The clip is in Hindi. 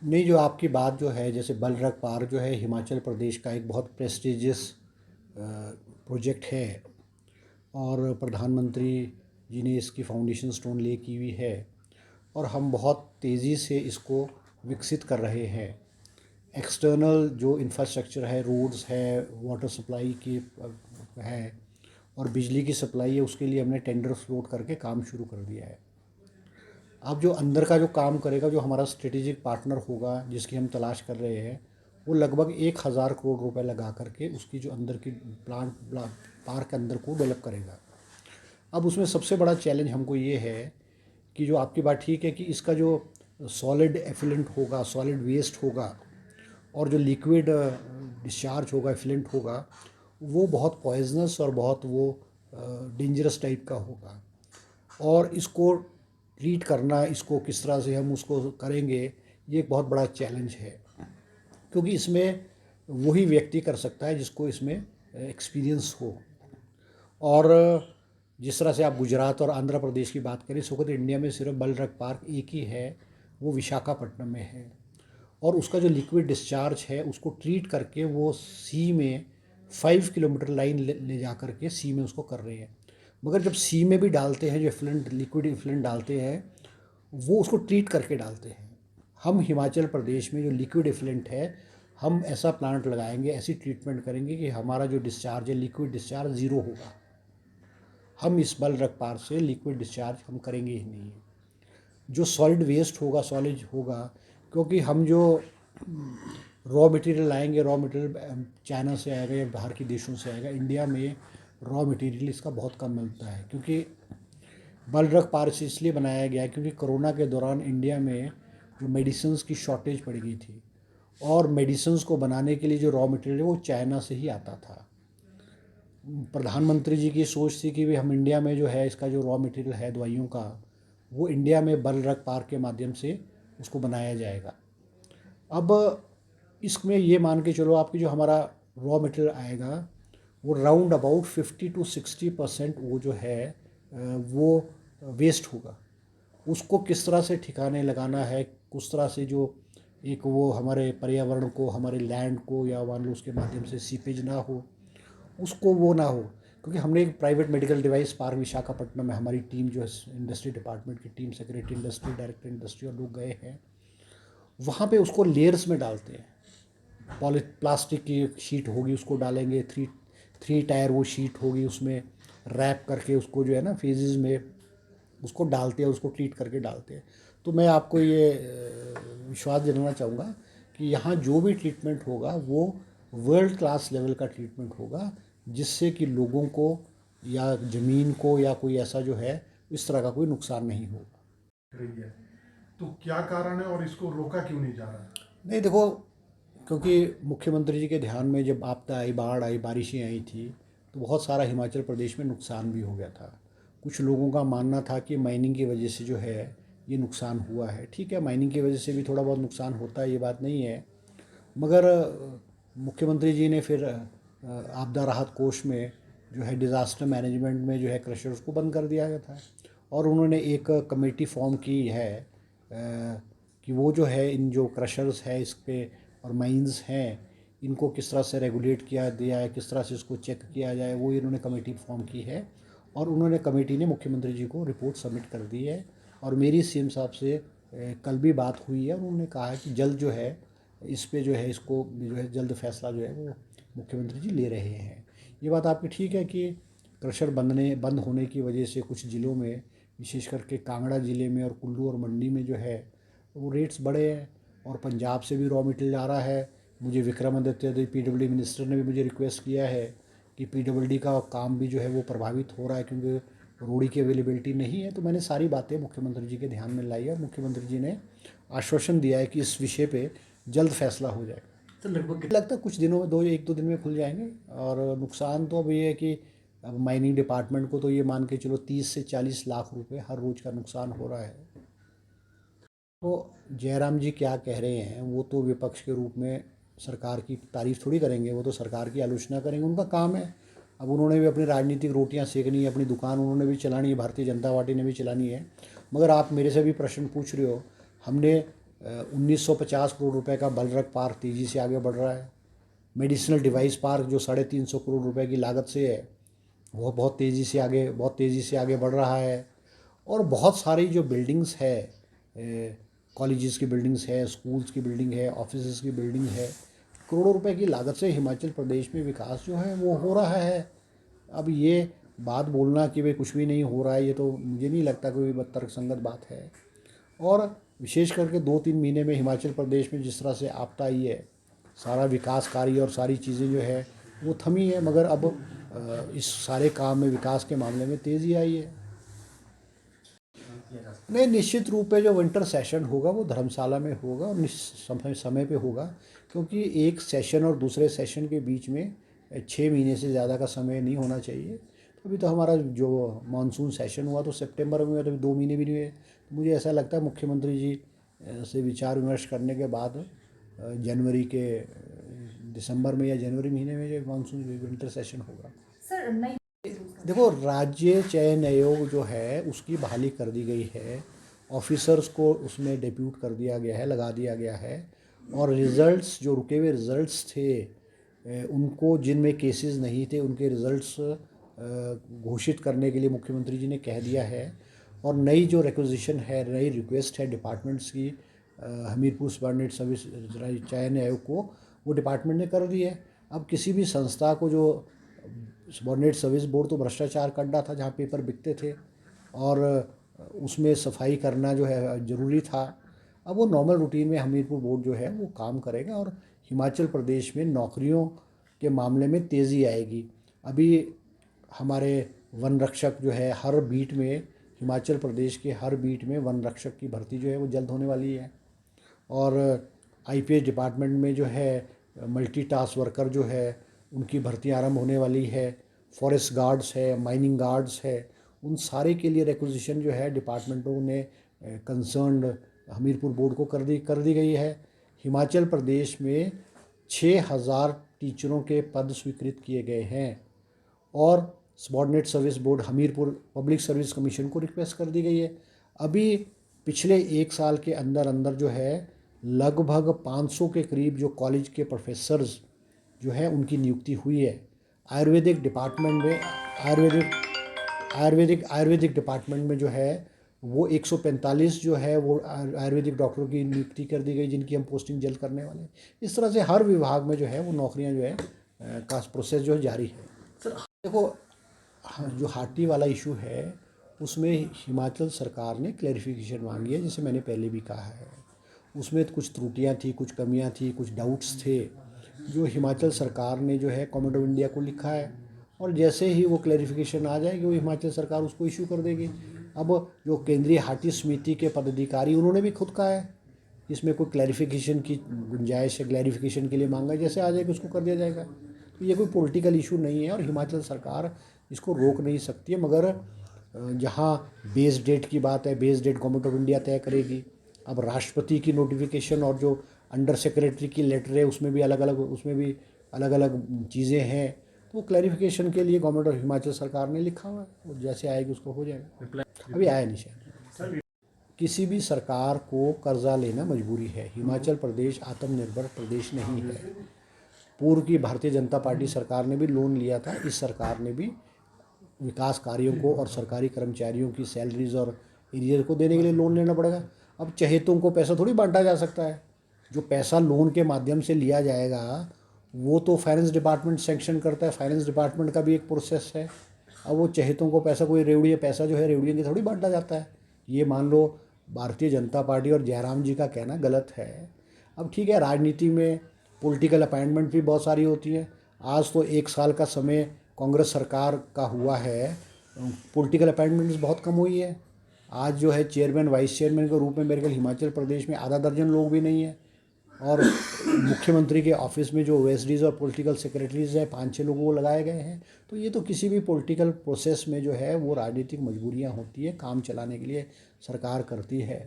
नहीं, जो आपकी बात जो है, जैसे बलरग पार्क जो है हिमाचल प्रदेश का एक बहुत प्रेस्टिजियस प्रोजेक्ट है और प्रधानमंत्री जी ने इसकी फाउंडेशन स्टोन ले की हुई है और हम बहुत तेज़ी से इसको विकसित कर रहे हैं। एक्सटर्नल जो इंफ्रास्ट्रक्चर है, रोड्स है, वाटर सप्लाई की है और बिजली की सप्लाई है, उसके लिए हमने टेंडर फ्लोट करके काम शुरू कर दिया है। अब जो अंदर का जो काम करेगा, जो हमारा स्ट्रेटेजिक पार्टनर होगा जिसकी हम तलाश कर रहे हैं, वो लगभग 1,000 करोड़ रुपए लगा करके उसकी जो अंदर की पार्क के अंदर को डेवलप करेगा। अब उसमें सबसे बड़ा चैलेंज हमको ये है कि जो आपकी बात ठीक है कि इसका जो सॉलिड एफिलेंट होगा, सॉलिड वेस्ट होगा और जो लिक्विड डिस्चार्ज होगा, एफिलेंट होगा, वो बहुत पॉइजनस और बहुत वो डेंजरस टाइप का होगा। और इसको ट्रीट करना, इसको किस तरह से हम उसको करेंगे, ये एक बहुत बड़ा चैलेंज है, क्योंकि इसमें वही व्यक्ति कर सकता है जिसको इसमें एक्सपीरियंस हो। और जिस तरह से आप गुजरात और आंध्र प्रदेश की बात करें, सुखद इंडिया में सिर्फ बलरग पार्क एक ही है, वो विशाखापट्टनम में है और उसका जो लिक्विड डिस्चार्ज है उसको ट्रीट करके वो सी में 5 किलोमीटर लाइन ले जा करके सी में उसको कर रहे हैं। मगर जब सी में भी डालते हैं, जो एफ्लुएंट लिक्विड एफ्लुएंट डालते हैं, वो उसको ट्रीट करके डालते हैं। हम हिमाचल प्रदेश में जो लिक्विड एफ्लुएंट है, हम ऐसा प्लांट लगाएंगे, ऐसी ट्रीटमेंट करेंगे कि हमारा जो डिस्चार्ज है, लिक्विड डिस्चार्ज ज़ीरो होगा। हम इस बलरग पार्क से लिक्विड डिस्चार्ज हम करेंगे ही नहीं। जो सॉलिड वेस्ट होगा, सॉलिड होगा, क्योंकि हम जो रॉ मटेरियल लाएंगे, रॉ मटेरियल चाइना से आएगा या बाहर के देशों से आएगा। इंडिया में रॉ मटेरियल इसका बहुत कम मिलता है, क्योंकि बलरग पार्क इसलिए बनाया गया है क्योंकि कोरोना के दौरान इंडिया में जो मेडिसिन्स की शॉर्टेज पड़ गई थी और मेडिसिन्स को बनाने के लिए जो रॉ मटेरियल है वो चाइना से ही आता था। प्रधानमंत्री जी की सोच थी कि भी हम इंडिया में जो है इसका जो रॉ मटेरियल है दवाइयों का, वो इंडिया में बलरग पार्क के माध्यम से उसको बनाया जाएगा। अब इसमें ये मान के चलो आपकी जो हमारा रॉ मटेरियल आएगा, वो राउंड अबाउट 50 to 60% वो जो है वो वेस्ट होगा। उसको किस तरह से ठिकाने लगाना है, किस तरह से जो एक वो हमारे पर्यावरण को, हमारे लैंड को, या मान लो उसके माध्यम से सीपेज ना हो, उसको वो ना हो। क्योंकि हमने एक private medical device park Visakhapatnam में हमारी टीम जो है, इंडस्ट्री डिपार्टमेंट की team, secretary industry, director industry और लोग गए हैं, वहाँ पे उसको लेयर्स में डालते हैं। प्लास्टिक की शीट होगी, उसको डालेंगे, थ्री टायर वो शीट होगी, उसमें रैप करके उसको जो है ना फेजेस में उसको डालते हैं, उसको ट्रीट करके डालते हैं। तो मैं आपको ये विश्वास दिलाना चाहूँगा कि यहाँ जो भी ट्रीटमेंट होगा वो वर्ल्ड क्लास लेवल का ट्रीटमेंट होगा, जिससे कि लोगों को या ज़मीन को या कोई ऐसा जो है इस तरह का कोई नुकसान नहीं होगा। रही है। तो क्या कारण है और इसको रोका क्यों नहीं जा रहा है? नहीं, देखो, क्योंकि मुख्यमंत्री जी के ध्यान में जब आपदा आई, बाढ़ आई, बारिशें आई थी, तो बहुत सारा हिमाचल प्रदेश में नुकसान भी हो गया था। कुछ लोगों का मानना था कि माइनिंग की वजह से जो है ये नुकसान हुआ है। ठीक है, माइनिंग की वजह से भी थोड़ा बहुत नुकसान होता है, ये बात नहीं है। मगर मुख्यमंत्री जी ने फिर आपदा राहत कोष में जो है डिज़ास्टर मैनेजमेंट में जो है क्रशर्स को बंद कर दिया गया था और उन्होंने एक कमेटी फॉर्म की है कि वो जो है इन जो क्रशर्स है इस पे और माइंस हैं, इनको किस तरह से रेगुलेट किया दिया है, किस तरह से इसको चेक किया जाए, वो इन्होंने कमेटी फॉर्म की है और उन्होंने कमेटी ने मुख्यमंत्री जी को रिपोर्ट सबमिट कर दी है। और मेरी सीएम साहब से कल भी बात हुई है और उन्होंने कहा है कि जल्द जो है इस पे जो है इसको जो है जल्द फैसला जो है वो मुख्यमंत्री जी ले रहे हैं। ये बात आपकी ठीक है कि क्रशर बंद होने की वजह से कुछ ज़िलों में, विशेष करके कांगड़ा ज़िले में और कुल्लू और मंडी में जो है वो रेट्स बढ़े हैं और पंजाब से भी रॉ मटेरियल आ रहा है। मुझे विक्रमादित्य पीडब्ल्यूडी मिनिस्टर ने भी मुझे रिक्वेस्ट किया है कि पीडब्ल्यूडी का काम भी जो है वो प्रभावित हो रहा है क्योंकि रोड़ी की अवेलेबिलिटी नहीं है। तो मैंने सारी बातें मुख्यमंत्री जी के ध्यान में लाई है। मुख्यमंत्री जी ने आश्वासन दिया है कि इस विषय पे जल्द फैसला हो जाएगा। तो लगभग लगता है कुछ दिनों में, 1-2 दिन में खुल जाएंगे। और नुकसान तो अब ये है कि अब माइनिंग डिपार्टमेंट को तो ये मान के चलो 30 से 40 लाख रुपए हर रोज़ का नुकसान हो रहा है। तो जयराम जी क्या कह रहे हैं, वो तो विपक्ष के रूप में सरकार की तारीफ थोड़ी करेंगे, वो तो सरकार की आलोचना करेंगे, उनका काम है। अब उन्होंने भी अपनी राजनीतिक रोटियां सेकनी है, अपनी दुकान उन्होंने भी चलानी है, भारतीय जनता पार्टी ने भी चलानी है। मगर आप मेरे से भी प्रश्न पूछ रहे हो, हमने 1950 करोड़ रुपए का बलरक पार्क तेज़ी से आगे बढ़ रहा है। मेडिसिनल डिवाइस पार्क जो 350 करोड़ रुपए की लागत से है, वो बहुत तेज़ी से आगे बढ़ रहा है। और बहुत सारी जो बिल्डिंग्स है, कॉलेजेस की बिल्डिंग्स है, स्कूल्स की बिल्डिंग है, ऑफिसेज की बिल्डिंग है, करोड़ों रुपए की लागत से हिमाचल प्रदेश में विकास जो है वो हो रहा है। अब ये बात बोलना कि भाई कुछ भी नहीं हो रहा है, ये तो मुझे नहीं लगता कोई तर्कसंगत बात है। और विशेष करके 2-3 महीने में हिमाचल प्रदेश में जिस तरह से आपदा आई है, सारा विकास कार्य और सारी चीज़ें जो है वो थमी है, मगर अब इस सारे काम में विकास के मामले में तेज़ी आई है। नहीं, निश्चित रूप पे जो विंटर सेशन होगा वो धर्मशाला में होगा और समय पे होगा, क्योंकि एक सेशन और दूसरे सेशन के बीच में 6 महीने से ज़्यादा का समय नहीं होना चाहिए। तो अभी तो हमारा जो मानसून सेशन हुआ तो सितंबर में, तो अभी 2 महीने भी नहीं हुए। तो मुझे ऐसा लगता है मुख्यमंत्री जी से विचार विमर्श करने के बाद जनवरी के दिसंबर में या जनवरी महीने में जो मानसून विंटर सेशन होगा। सर नहीं, देखो, राज्य चयन आयोग जो है उसकी बहाली कर दी गई है, ऑफिसर्स को उसमें डिप्यूट कर दिया गया है, लगा दिया गया है। और रिज़ल्ट्स जो रुके हुए रिज़ल्ट्स थे, उनको जिनमें केसेस नहीं थे उनके रिज़ल्ट्स घोषित करने के लिए मुख्यमंत्री जी ने कह दिया है। और नई जो रिक्वेजिशन है, नई रिक्वेस्ट है डिपार्टमेंट्स की, हमीरपुर सबॉर्डिनेट सर्विस चयन आयोग को, वो डिपार्टमेंट ने कर दी है। अब किसी भी संस्था को, जो सबॉर्डिनेट सर्विस बोर्ड तो भ्रष्टाचार का अड्डा था जहाँ पेपर बिकते थे और उसमें सफाई करना जो है ज़रूरी था। अब वो नॉर्मल रूटीन में हमीरपुर बोर्ड जो है वो काम करेगा और हिमाचल प्रदेश में नौकरियों के मामले में तेज़ी आएगी। अभी हमारे वन रक्षक जो है, हर बीट में, हिमाचल प्रदेश के हर बीट में वन रक्षक की भर्ती जो है वो जल्द होने वाली है। और आईपीएस डिपार्टमेंट में जो है मल्टीटास्क वर्कर जो है उनकी भर्ती आरंभ होने वाली है। फॉरेस्ट गार्ड्स है, माइनिंग गार्ड्स है, उन सारे के लिए रिक्वेजिशन जो है डिपार्टमेंटों ने कंसर्न्ड हमीरपुर बोर्ड को कर दी गई है। हिमाचल प्रदेश में 6000 टीचरों के पद स्वीकृत किए गए हैं और subordinate service board Hamirpur public service commission को रिक्वेस्ट कर दी गई है। अभी पिछले 1 साल के अंदर अंदर जो है लगभग 500 के करीब जो कॉलेज के प्रोफेसर्स जो है उनकी नियुक्ति हुई है। आयुर्वेदिक डिपार्टमेंट में आयुर्वेदिक डिपार्टमेंट में जो है वो 145 जो है वो आयुर्वेदिक डॉक्टरों की नियुक्ति कर दी गई, जिनकी हम पोस्टिंग जल्द करने वाले हैं। इस तरह से हर विभाग में जो है वो नौकरियां जो है का प्रोसेस जो है जारी है। सर देखो, जो हाटी वाला इशू है उसमें हिमाचल सरकार ने क्लैरिफिकेशन मांगी है, जैसे मैंने पहले भी कहा है। उसमें कुछ त्रुटियां थी, कुछ कमियां थी, कुछ डाउट्स थे, जो हिमाचल सरकार ने जो है गवर्नमेंट ऑफ इंडिया को लिखा है। और जैसे ही वो क्लैरिफिकेशन आ जाएगी वो हिमाचल सरकार उसको इशू कर देगी। अब जो केंद्रीय हाटी समिति के पदाधिकारी, उन्होंने भी खुद कहा है इसमें कोई क्लैरिफिकेशन की गुंजाइश है, क्लैरिफिकेशन के लिए मांगा है, जैसे आ जाएगा उसको कर दिया जाएगा। तो ये कोई पॉलिटिकल इशू नहीं है और हिमाचल सरकार इसको रोक नहीं सकती है। मगर जहाँ बेस डेट की बात है, base date government of India तय करेगी। अब राष्ट्रपति की नोटिफिकेशन और जो अंडर सेक्रेटरी की लेटर है उसमें भी अलग अलग चीज़ें हैं। तो क्लैरिफिकेशन के लिए गवर्नमेंट ऑफ हिमाचल सरकार ने लिखा हुआ है, वो जैसे आएगी उसको हो जाएगा। अभी आया नहीं शायद। किसी भी सरकार को कर्जा लेना मजबूरी है। हिमाचल प्रदेश आत्मनिर्भर प्रदेश नहीं है। पूर्व की भारतीय जनता पार्टी सरकार ने भी लोन लिया था, इस सरकार ने भी विकास कार्यों को और सरकारी कर्मचारियों की सैलरीज और एरियर को देने के लिए लोन लेना पड़ेगा। अब चहेतों को पैसा थोड़ी बांटा जा सकता है। जो पैसा लोन के माध्यम से लिया जाएगा वो तो फाइनेंस डिपार्टमेंट सेंक्शन करता है, फाइनेंस डिपार्टमेंट का भी एक प्रोसेस है। अब वो चहेतों को पैसा, कोई रेवड़िया पैसा जो है रेवड़ियों की थोड़ी बांटा जाता है। ये मान लो भारतीय जनता पार्टी और जयराम जी का कहना गलत है। अब ठीक है, राजनीति में पॉलिटिकल अपॉइंटमेंट भी बहुत सारी होती है। आज तो 1 साल का समय कांग्रेस सरकार का हुआ है, पॉलिटिकल अपॉइंटमेंट्स बहुत कम हुई है। आज जो है चेयरमैन वाइस चेयरमैन के रूप में मेरे ख्याल हिमाचल प्रदेश में आधा दर्जन लोग भी नहीं है। और मुख्यमंत्री के ऑफिस में जो ओएसडीज और पॉलिटिकल सेक्रेटरीज हैं, 5-6 लोगों को लगाए गए हैं। तो ये तो किसी भी पॉलिटिकल प्रोसेस में जो है वो राजनीतिक मजबूरियां होती है, काम चलाने के लिए सरकार करती है।